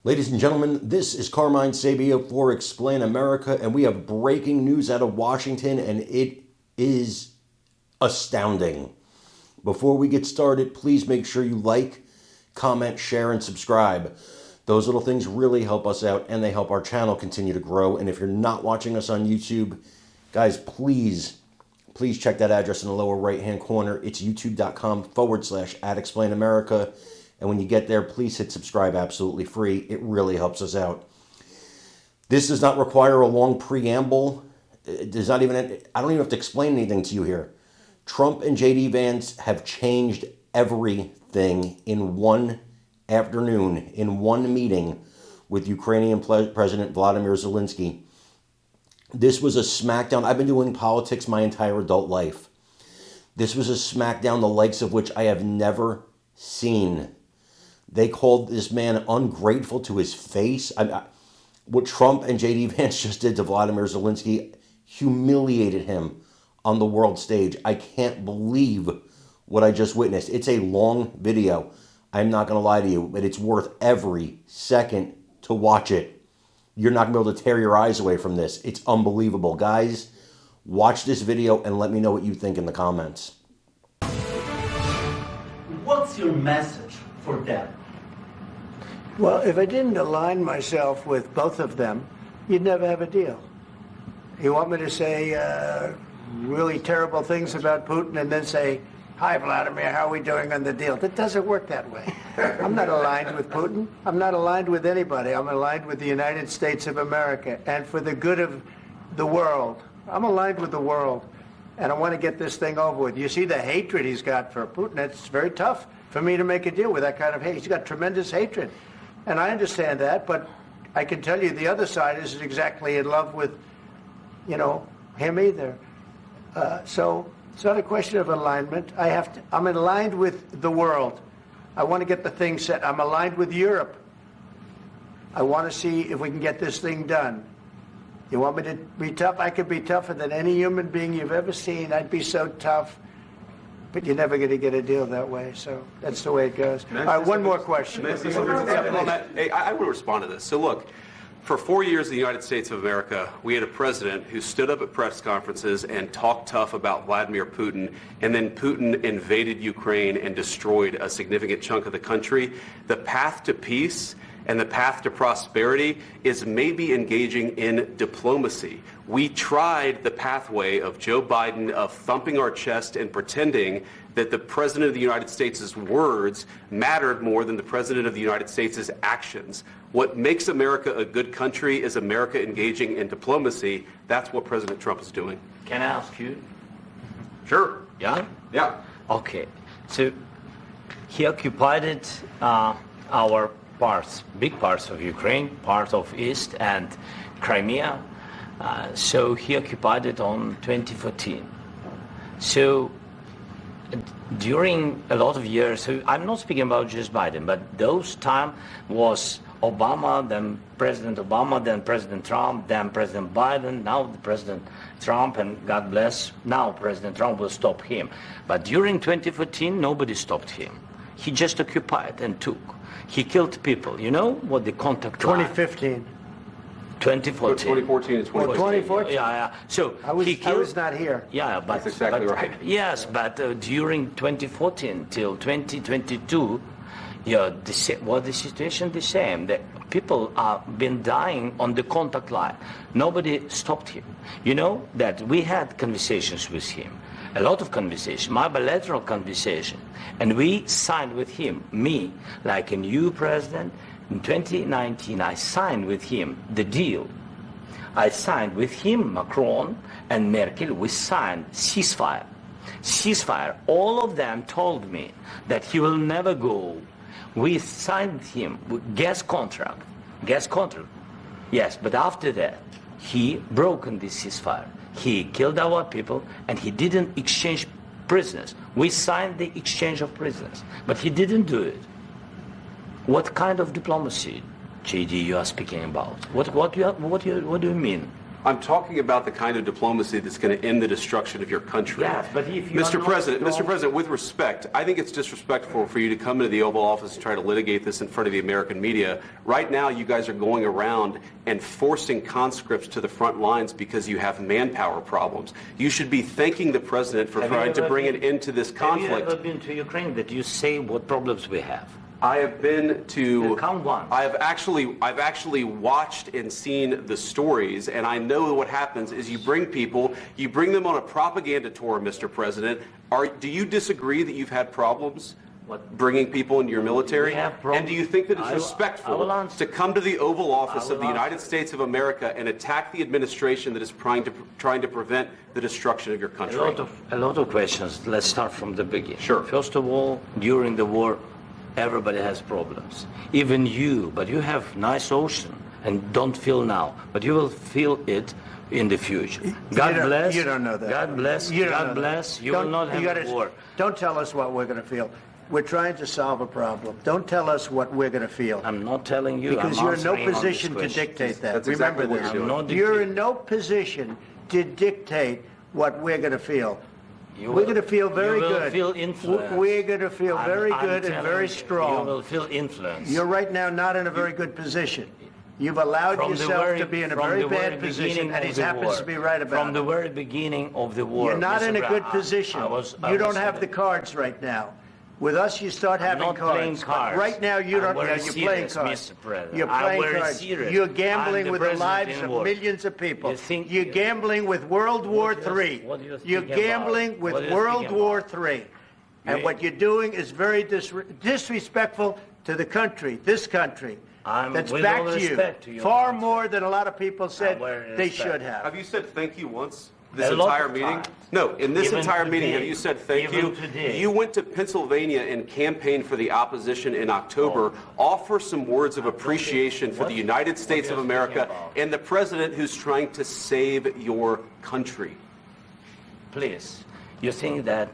Ladies and gentlemen, this is Carmine Sabio for Explain America, and we have breaking news out of Washington, and it is astounding. Before we get started, please make sure you like, comment, share, and subscribe. Those little things really help us out, and they help our channel continue to grow. And if you're not watching us on YouTube, guys, please check that address in the lower right-hand corner. It's youtube.com/@explainamerica. And when you get there, please hit subscribe absolutely free. It really helps us out. This does not require a long preamble. It does not even, I don't even have to explain anything to you here. Trump and J.D. Vance have changed everything in one afternoon, in one meeting with Ukrainian President Vladimir Zelensky. This was a smackdown. I've been doing politics my entire adult life. This was a smackdown the likes of which I have never seen. They called this man ungrateful to his face. What Trump and J.D. Vance just did to Vladimir Zelensky humiliated him on the world stage. I can't believe what I just witnessed. It's a long video. I'm not going to lie to you, but it's worth every second to watch it. You're not going to be able to tear your eyes away from this. It's unbelievable. Guys, watch this video and let me know what you think in the comments. What's your message for them? Well, if I didn't align myself with both of them, you'd never have a deal. You want me to say really terrible things about Putin and then say, "Hi, Vladimir, how are we doing on the deal?" That doesn't work that way. I'm not aligned with Putin. I'm not aligned with anybody. I'm aligned with the United States of America and for the good of the world. I'm aligned with the world, and I want to get this thing over with. You see the hatred he's got for Putin. It's very tough for me to make a deal with that kind of hate. He's got tremendous hatred. And I understand that, but I can tell you the other side isn't exactly in love with, him either. So it's not a question of alignment. I'm aligned with the world. I want to get the thing set. I'm aligned with Europe. I want to see if we can get this thing done. You want me to be tough? I could be tougher than any human being you've ever seen. I'd be so tough. But you're never going to get a deal that way, so that's the way it goes. All right, one more question. I want to respond to this. So look, for 4 years in the United States of America, we had a president who stood up at press conferences and talked tough about Vladimir Putin, and then Putin invaded Ukraine and destroyed a significant chunk of the country. The path to peace and the path to prosperity is maybe engaging in diplomacy. We tried the pathway of Joe Biden of thumping our chest and pretending that the President of the United States' words mattered more than the President of the United States' actions. What makes America a good country is America engaging in diplomacy. That's what President Trump is doing. Can I ask you? Sure. Yeah? Yeah. Okay. So he occupied our parts, big parts of Ukraine, part of East and Crimea. So he occupied it on 2014. So during a lot of years, so I'm not speaking about just Biden, but those time was Obama, then President Obama, then President Trump, then President Biden, now the President Trump, and God bless, now President Trump will stop him. But during 2014, nobody stopped him. He just occupied and took. He killed people. You know what the contact line? 2015. 2014 2014. and 2014. 2014? Yeah. So I was not here. Yeah, but That's exactly right. Yes, but during 2014 till 2022, the situation the same. The people are been dying on the contact line. Nobody stopped him. You know that we had conversations with him. A lot of conversation, my bilateral conversation, and we signed with him, me, like a new president. In 2019, I signed with him the deal. I signed with him, Macron and Merkel, we signed ceasefire. Ceasefire, all of them told me that he will never go. We signed with him with gas contract, yes, but after that, he broken this ceasefire. He killed our people, and he didn't exchange prisoners. We signed the exchange of prisoners, but he didn't do it. What kind of diplomacy, JD, you are speaking about? What do you mean? I'm talking about the kind of diplomacy that's going to end the destruction of your country. Yes, but if you Mr. are not President, strong- Mr. President, with respect, I think it's disrespectful for you to come into the Oval Office and try to litigate this in front of the American media. Right now, you guys are going around and forcing conscripts to the front lines because you have manpower problems. You should be thanking the President for trying to bring an end to this conflict. Have you ever been to Ukraine that you say what problems we have? I have been to. Count one. I've actually watched and seen the stories, and I know what happens is you bring them on a propaganda tour, Mr. President. Do you disagree that you've had problems bringing people into your military? We have problems. And do you think that it's I respectful will answer. to come to the Oval Office I of the will United answer. States of America and attack the administration that is trying to prevent the destruction of your country? A lot of questions. Let's start from the beginning. Sure. First of all, during the war, everybody has problems. Even you, but you have nice ocean and don't feel now, but you will feel it in the future. God bless. You don't know that. God bless. You don't know God that. bless. You Don't- will not have gotta- a war. Don't tell us what we're going to feel. We're trying to solve a problem. Don't tell us what we're going to feel. I'm not telling you. Because I'm you're in no answering on this position to question. dictate that. That's Remember exactly what this. you're doing. I'm not You're dictating. in no position to dictate what we're going to feel. You We're will- going to feel very you will good. feel influenced. We're going to feel very I'm good and telling very you, strong. You will feel influence. You're right now not in a very good position. You've allowed From the yourself very- to be in a from very the bad very position, beginning and of he the happens war. to be right about From the it. very beginning of the war. You're not Mr. in a good Brown, position. I You don't was have in the cards right now. With us, you start I'm having not playing cards. cards. But right now, you I'm don't. very Yeah, you're playing serious, cards. Mr. President. You're I'm playing very cards. serious. You're I'm gambling the with the president lives in of war. millions of people. You think You're you- gambling with World War do you- III. what do you You're think gambling about? with What do you World think War about? III. And You- what you're doing is very disrespectful to the country, this country. That's with back all to you. respect to your Far country. more than a lot of people said very they respect. should have. Have you said thank you once? This A lot entire of meeting? times. No, in this Even entire meeting, today. have you said thank Even you? today. You went to Pennsylvania and campaigned for the opposition in October. Offer some words of appreciation for the United States of are you America speaking about? and the president who's trying to save your country. Please, you think that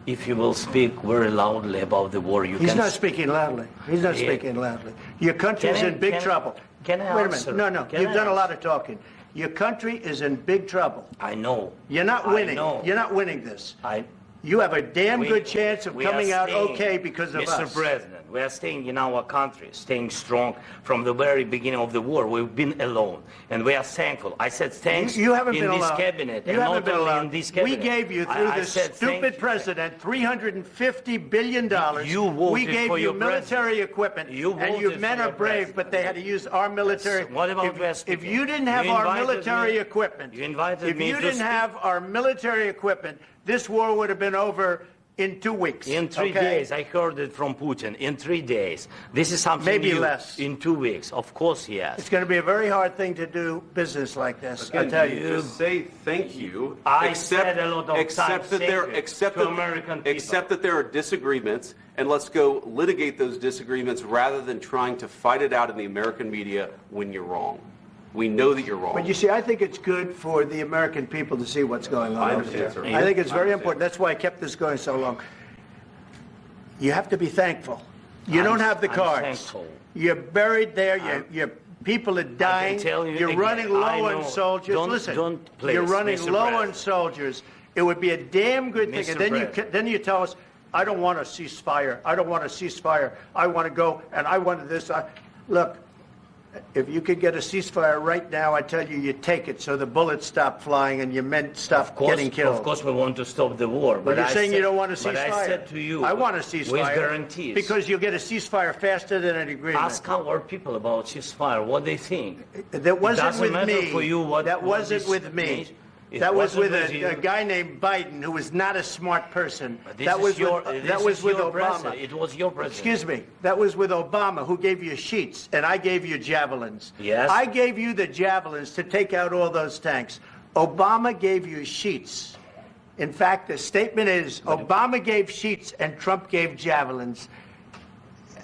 if you will speak very loudly about the war, you He's can... not speaking loudly. He's not Yeah. speaking loudly. Your country's Can I- in big can- trouble. can I Wait a answer? minute. No. Can You've I done a lot answer? of talking. Your country is in big trouble. I know. You're not I winning. know. You're not winning this. I... You have a damn We- good chance of we are coming out staying, okay because of Mr. us. President, we are staying in our country, staying strong from the very beginning of the war. We've been alone, and we are thankful. I said thanks You haven't in been this alone. cabinet, You and haven't not been only alone. in this We cabinet. gave you, through I this said thank stupid you. president, $350 billion. You voted we gave for you your military equipment, You and your voted men for are your brave, president. but they had to use our military. Yes. What about West if people? you didn't have You our invited military me- equipment, you invited if me you to didn't speak. have our military equipment, this war would have been over in 2 weeks. In 3 okay? days, I heard it from Putin. In 3 days, this is something Maybe new. less. In 2 weeks, of course, yes. It's going to be a very hard thing to do business like this. I Again, tell you. just say thank you. I said a lot of except times that there, thank you except to that, American people. except that there are disagreements, and let's go litigate those disagreements rather than trying to fight it out in the American media when you're wrong. We know that you're wrong. But you see, I think it's good for the American people to see what's going on I over understand, there. sir. I think it's I very understand. important. That's why I kept this going so long. You have to be thankful. You I'm- don't have the I'm cards. thankful. You're buried there. Your people are dying. tell you You're again, running low I on know. soldiers. Don't- Listen, don't please, you're running Mr. low on President. soldiers. It would be a damn good thing. Mr. And then President. then you tell us, I don't want a ceasefire. I don't want a ceasefire. I want to go and I want this. Look, if you could get a ceasefire right now, I tell you, you take it so the bullets stop flying and your men stop getting killed. Of course, we want to stop the war. But you're I saying said, you don't want a ceasefire. But I said to you, I want a ceasefire. with guarantees. Because you'll get a ceasefire faster than an agreement. Ask our people about ceasefire, what they think. That wasn't doesn't with matter me. for you what- that what wasn't this with me. means. It That was wasn't with with you. a guy named Biden, who was not a smart person. But this That is was your, with, this that was is with your Obama. president. It was your president. Excuse me. That was with Obama, who gave you sheets, and I gave you javelins. Yes. I gave you the javelins to take out all those tanks. Obama gave you sheets. In fact, the statement is Obama gave sheets and Trump gave javelins.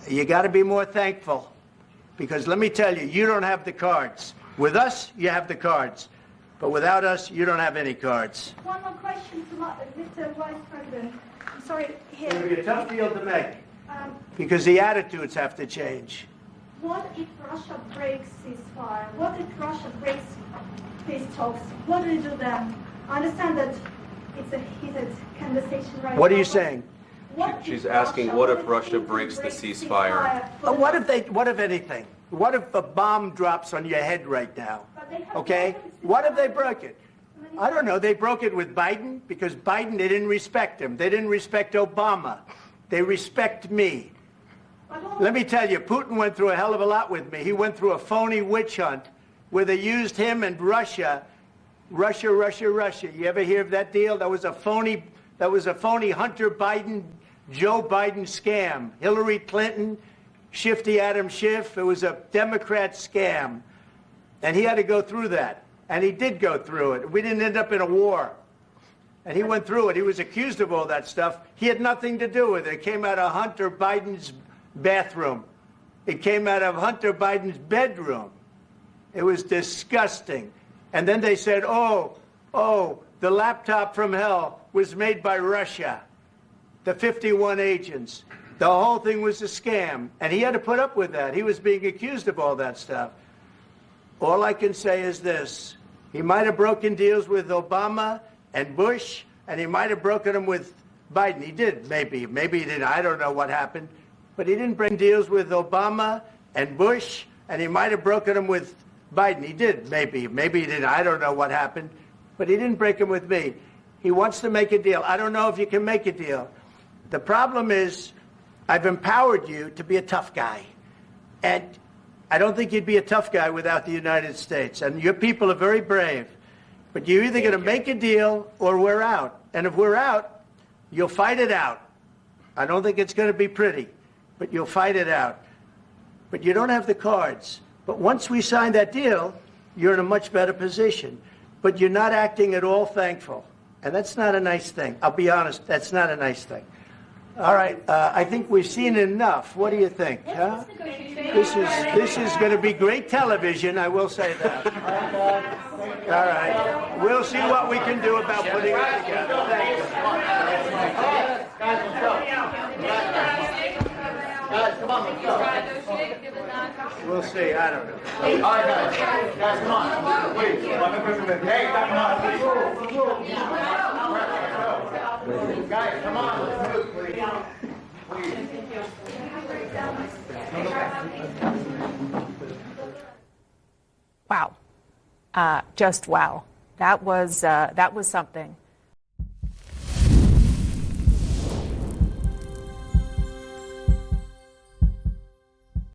You got to be more thankful, because let me tell you, you don't have the cards. With us, you have the cards. But without us, you don't have any cards. One more question to Mr. Vice President. I'm sorry, It's going to be here. a tough deal to make, Um, because the attitudes have to change. What if Russia breaks ceasefire? What if Russia breaks peace talks? What do we do then? I understand that it's a heated conversation right now. What are you saying? She's asking, what if Russia breaks the ceasefire? What if anything? What if a bomb drops on your head right now? Okay? What if they broke it? I don't know. They broke it with Biden because Biden, they didn't respect him. They didn't respect Obama. They respect me. Let me tell you, Putin went through a hell of a lot with me. He went through a phony witch hunt where they used him and Russia. You ever hear of that deal? That was a phony Hunter Biden, Joe Biden scam. Hillary Clinton, Shifty Adam Schiff. It was a Democrat scam. And he had to go through that. And he did go through it. We didn't end up in a war. And he went through it. He was accused of all that stuff. He had nothing to do with it. It came out of Hunter Biden's bathroom. It came out of Hunter Biden's bedroom. It was disgusting. And then they said, oh, the laptop from hell was made by Russia. The 51 agents. The whole thing was a scam. And he had to put up with that. He was being accused of all that stuff. All I can say is this. He might have broken deals with Obama and Bush, and he might have broken them with Biden. He did, maybe. Maybe he didn't. I don't know what happened. But he didn't break deals with Obama and Bush, and he might have broken them with Biden. He did, maybe. Maybe he didn't. I don't know what happened. But he didn't break them with me. He wants to make a deal. I don't know if you can make a deal. The problem is I've empowered you to be a tough guy. And I don't think you'd be a tough guy without the United States. And your people are very brave. But you're either going to make a deal or we're out. And if we're out, you'll fight it out. I don't think it's going to be pretty, but you'll fight it out. But you don't have the cards. But once we sign that deal, you're in a much better position. But you're not acting at all thankful. And that's not a nice thing. I'll be honest, that's not a nice thing. All right, I think we've seen enough. What do you think? Huh? This is going to be great television, I will say that. All right. We'll see what we can do about putting it together. Thank you. Guys, come on, let's go. We'll see. I don't know. All right, guys, come on. Please. Hey, come on. Guys, come on. Let's move, please. Wow. Just wow. That was something.